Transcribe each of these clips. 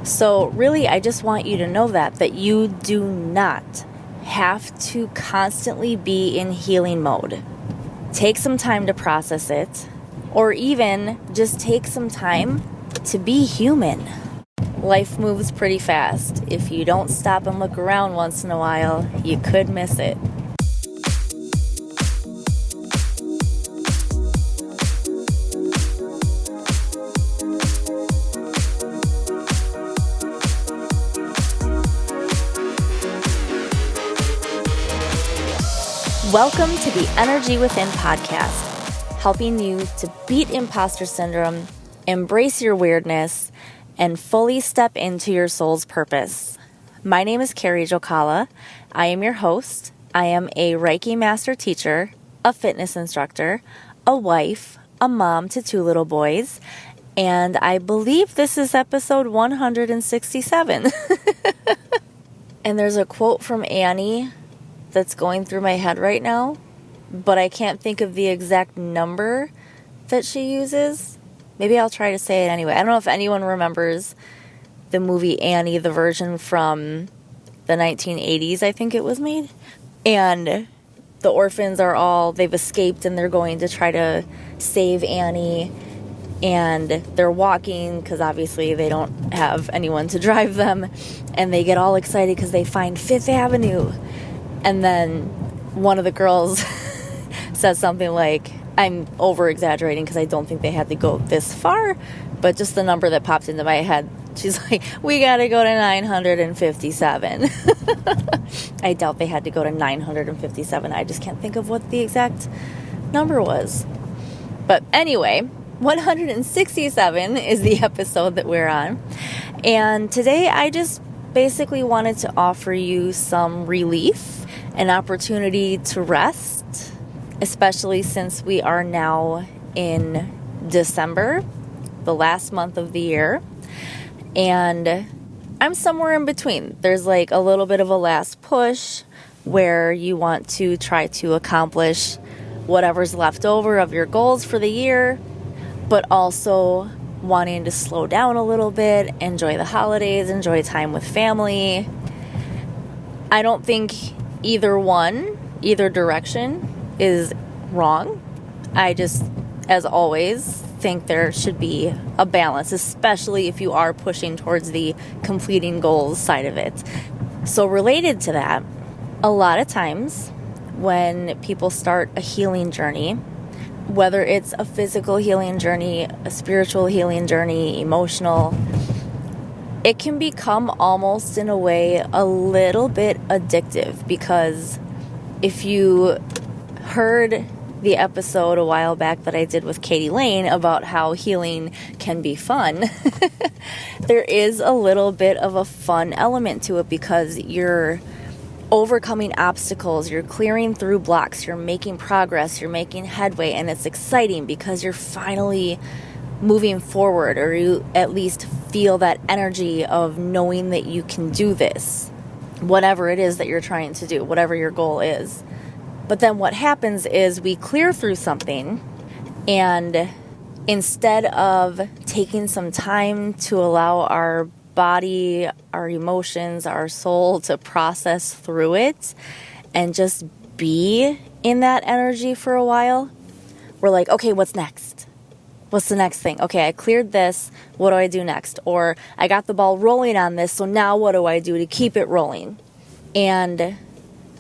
So really, I just want you to know that you do not have to constantly be in healing mode. Take some time to process it, or even just take some time to be human. Life moves pretty fast. If you don't stop and look around once in a while, you could miss it. Welcome to the Energy Within podcast, helping you to beat imposter syndrome, embrace your weirdness, and fully step into your soul's purpose. My name is Carrie Jokala. I am your host. I am a Reiki master teacher, a fitness instructor, a wife, a mom to 2 little boys, and I believe this is episode 167. And there's a quote from Annie that's going through my head right now, but I can't think of the exact number that she uses. Maybe I'll try to say it anyway. I don't know if anyone remembers the movie Annie, the version from the 1980s, I think it was made. And the orphans they've escaped and they're going to try to save Annie. And they're walking because obviously they don't have anyone to drive them. And they get all excited because they find Fifth Avenue. And then one of the girls says something like, I'm over-exaggerating because I don't think they had to go this far, but just the number that popped into my head, she's like, we got to go to 957. I doubt they had to go to 957. I just can't think of what the exact number was. But anyway, 167 is the episode that we're on. And today I just basically wanted to offer you some relief, an opportunity to rest, especially since we are now in December, the last month of the year, and I'm somewhere in between. There's like a little bit of a last push where you want to try to accomplish whatever's left over of your goals for the year, but also wanting to slow down a little bit, enjoy the holidays, enjoy time with family. I don't think either direction is wrong. I just, as always, think there should be a balance, especially if you are pushing towards the completing goals side of it. So related to that, a lot of times when people start a healing journey, whether it's a physical healing journey, a spiritual healing journey, emotional, it can become almost in a way a little bit addictive, because if you heard the episode a while back that I did with Katie Lane about how healing can be fun, there is a little bit of a fun element to it because you're overcoming obstacles, you're clearing through blocks, you're making progress, you're making headway, and it's exciting because you're finally moving forward, or you at least feel that energy of knowing that you can do this, whatever it is that you're trying to do, whatever your goal is. But then what happens is we clear through something, and instead of taking some time to allow our body, our emotions, our soul to process through it and just be in that energy for a while, we're like, okay, what's next? What's the next thing? Okay, I cleared this. What do I do next? Or I got the ball rolling on this, so now what do I do to keep it rolling? And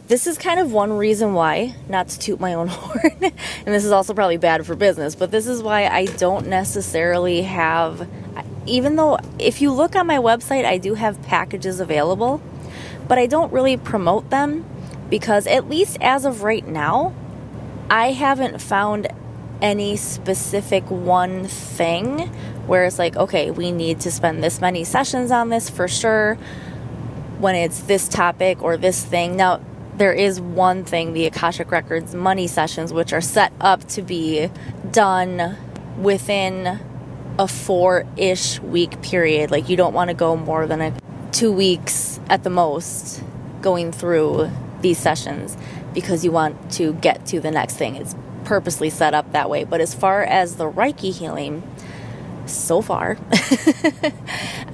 this is kind of one reason why, not to toot my own horn, and this is also probably bad for business, but this is why I don't necessarily have, even though if you look on my website, I do have packages available, but I don't really promote them because, at least as of right now, I haven't found any specific one thing where it's like, okay, we need to spend this many sessions on this for sure when it's this topic or this thing. Now, there is one thing, the Akashic Records money sessions, which are set up to be done within a 4-ish week period. Like, you don't want to go more than 2 weeks at the most going through these sessions because you want to get to the next thing. It's purposely set up that way. But as far as the Reiki healing, so far.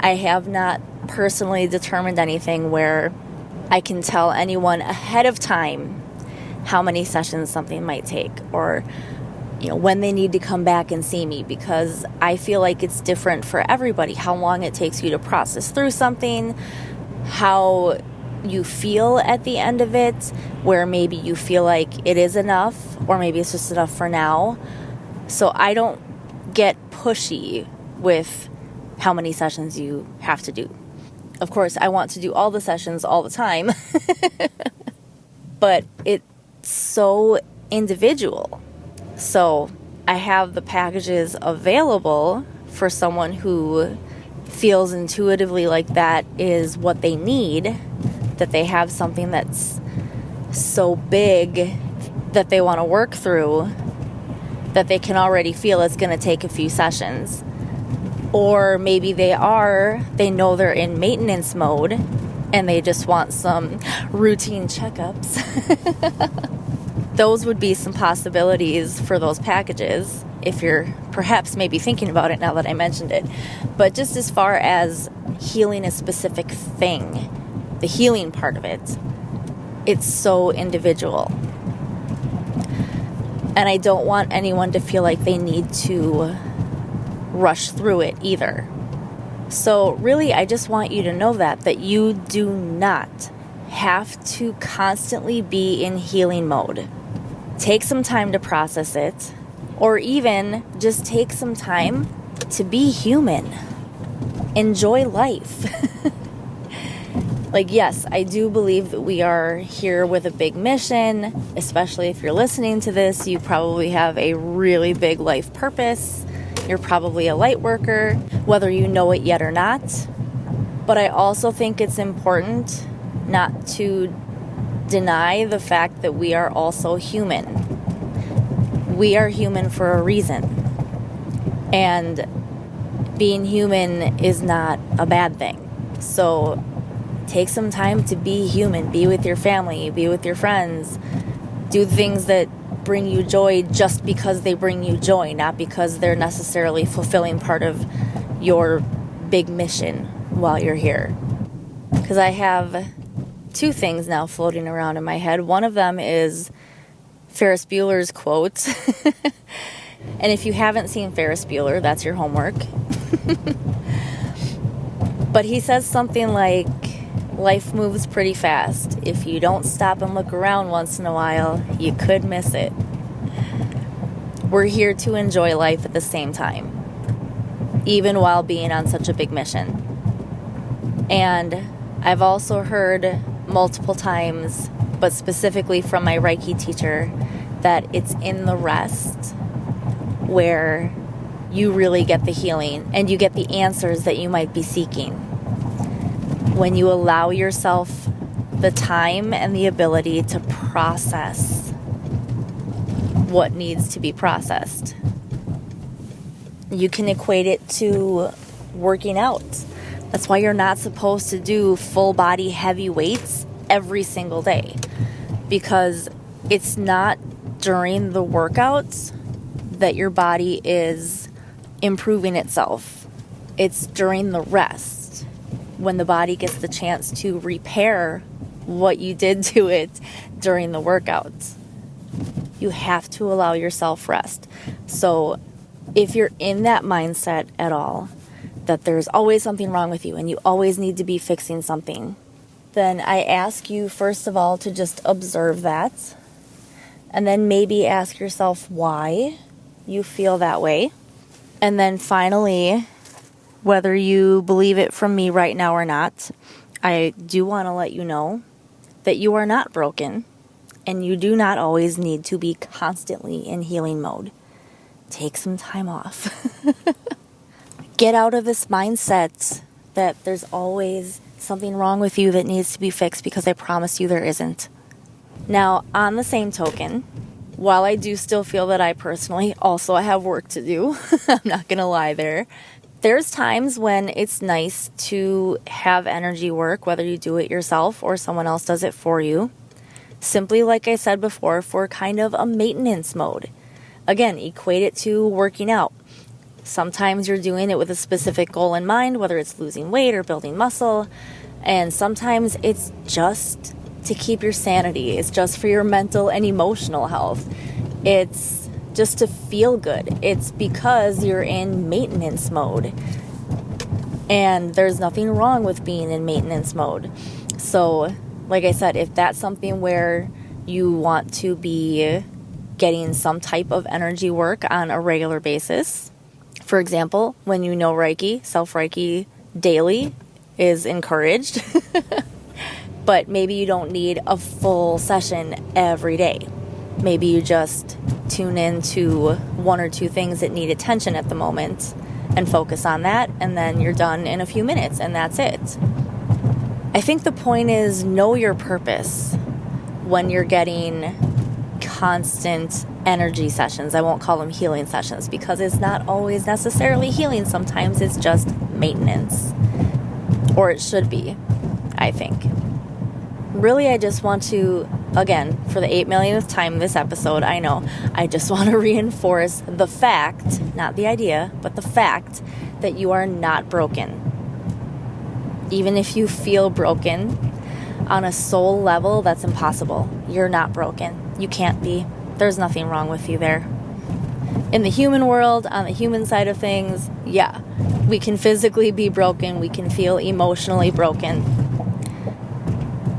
I have not personally determined anything where I can tell anyone ahead of time how many sessions something might take, or when they need to come back and see me, because I feel like it's different for everybody, how long it takes you to process through something, how you feel at the end of it, where maybe you feel like it is enough, or maybe it's just enough for now. So I don't get pushy with how many sessions you have to do. Of course, I want to do all the sessions all the time, but it's so individual. So I have the packages available for someone who feels intuitively like that is what they need, that they have something that's so big that they want to work through, that they can already feel it's going to take a few sessions. Or maybe they know they're in maintenance mode and they just want some routine checkups. Those would be some possibilities for those packages if you're perhaps maybe thinking about it now that I mentioned it. But just as far as healing a specific thing, the healing part of it, it's so individual. And I don't want anyone to feel like they need to rush through it either. So really, I just want you to know that you do not have to constantly be in healing mode. Take some time to process it, or even just take some time to be human. Enjoy life. Yes, I do believe that we are here with a big mission, especially if you're listening to this. You probably have a really big life purpose. You're probably a light worker, whether you know it yet or not. But I also think it's important not to deny the fact that we are also human. We are human for a reason. And being human is not a bad thing. So take some time to be human. Be with your family. Be with your friends. Do things that bring you joy just because they bring you joy, not because they're necessarily fulfilling part of your big mission while you're here. Because I have two things now floating around in my head. One of them is Ferris Bueller's quote. And if you haven't seen Ferris Bueller, that's your homework. But he says something like, life moves pretty fast. If you don't stop and look around once in a while, you could miss it. We're here to enjoy life at the same time, even while being on such a big mission. And I've also heard multiple times, but specifically from my Reiki teacher, that it's in the rest where you really get the healing and you get the answers that you might be seeking. When you allow yourself the time and the ability to process what needs to be processed. You can equate it to working out. That's why you're not supposed to do full body heavy weights every single day, because it's not during the workouts that your body is improving itself. It's during the rest, when the body gets the chance to repair what you did to it during the workouts. You have to allow yourself rest. So if you're in that mindset at all, that there's always something wrong with you and you always need to be fixing something, then I ask you, first of all, to just observe that. And then maybe ask yourself why you feel that way. And then finally, whether you believe it from me right now or not, I do want to let you know that you are not broken and you do not always need to be constantly in healing mode. Take some time off. Get out of this mindset that there's always something wrong with you that needs to be fixed, because I promise you there isn't. Now, on the same token, while I do still feel that I personally also have work to do, I'm not going to lie there, there's times when it's nice to have energy work, whether you do it yourself or someone else does it for you. Simply, like I said before, for kind of a maintenance mode. Again, equate it to working out. Sometimes you're doing it with a specific goal in mind, whether it's losing weight or building muscle. And sometimes it's just to keep your sanity. It's just for your mental and emotional health. It's just to feel good. It's because you're in maintenance mode. And there's nothing wrong with being in maintenance mode. So, like I said, if that's something where you want to be getting some type of energy work on a regular basis, for example, when you know Reiki, self-Reiki daily is encouraged, but maybe you don't need a full session every day. Maybe you just tune into one or two things that need attention at the moment and focus on that, and then you're done in a few minutes, and that's it. I think the point is know your purpose when you're getting constant energy sessions. I won't call them healing sessions because it's not always necessarily healing. Sometimes it's just maintenance, or it should be, I think. Really, I just want to, again, for the 8 millionth time this episode, I know, I just want to reinforce the fact, not the idea, but the fact that you are not broken. Even if you feel broken, on a soul level, that's impossible. You're not broken. You can't be. There's nothing wrong with you there. In the human world, on the human side of things, yeah, we can physically be broken. We can feel emotionally broken.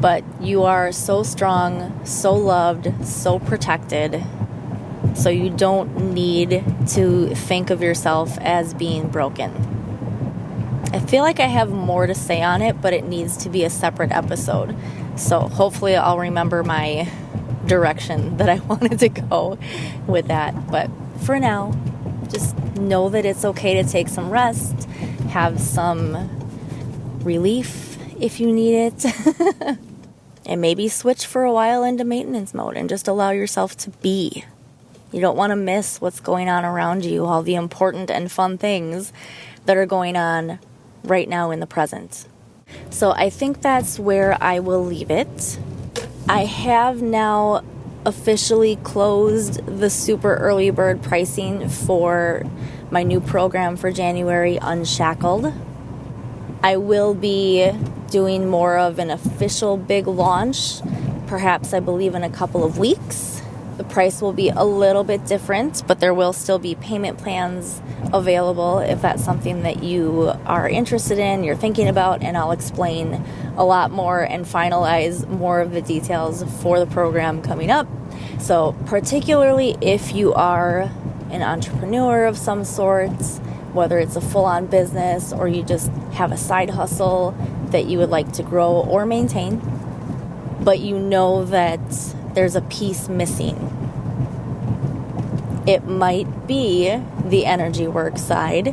But you are so strong, so loved, so protected. So you don't need to think of yourself as being broken. I feel like I have more to say on it, but it needs to be a separate episode. So hopefully I'll remember my direction that I wanted to go with that. But for now, just know that it's okay to take some rest, have some relief if you need it, and maybe switch for a while into maintenance mode and just allow yourself to be. You don't want to miss what's going on around you, all the important and fun things that are going on right now in the present. So I think that's where I will leave it. I have now officially closed the super early bird pricing for my new program for January, Unshackled. I will be doing more of an official big launch, perhaps I believe in a couple of weeks. The price will be a little bit different, but there will still be payment plans available if that's something that you are interested in, you're thinking about, and I'll explain a lot more and finalize more of the details for the program coming up. So particularly if you are an entrepreneur of some sort, whether it's a full-on business or you just have a side hustle that you would like to grow or maintain, but you know that there's a piece missing. It might be the energy work side.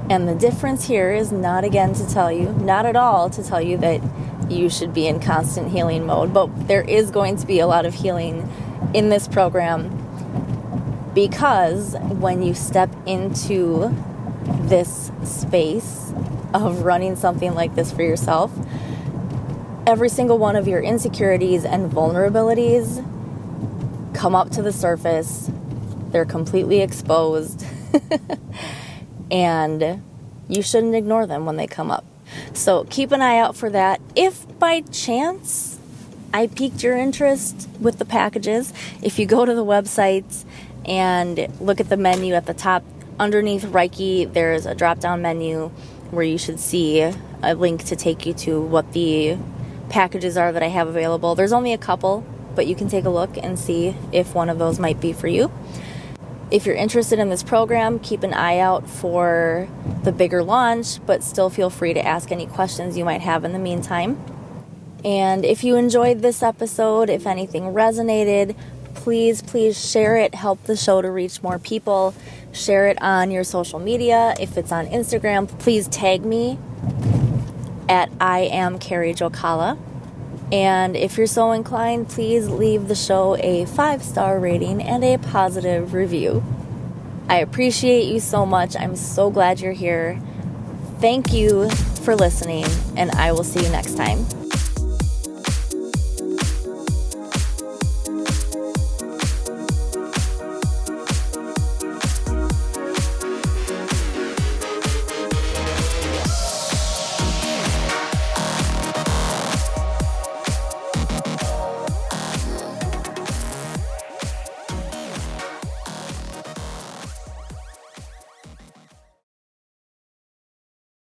And the difference here is not at all to tell you that you should be in constant healing mode, but there is going to be a lot of healing in this program because when you step into this space of running something like this for yourself, every single one of your insecurities and vulnerabilities come up to the surface. They're completely exposed. And you shouldn't ignore them when they come up. So keep an eye out for that. If by chance I piqued your interest with the packages, if you go to the website and look at the menu at the top, underneath Reiki, there's a drop-down menu where you should see a link to take you to what the packages are that I have available. There's only a couple, but you can take a look and see if one of those might be for you. If you're interested in this program, keep an eye out for the bigger launch, but still feel free to ask any questions you might have in the meantime. And if you enjoyed this episode, if anything resonated, please share it. Help the show to reach more people. Share it on your social media. If it's on Instagram, please tag me at I am Carrie Jokala. And if you're so inclined, please leave the show a 5-star rating and a positive review. I appreciate you so much. I'm so glad you're here. Thank you for listening, and I will see you next time.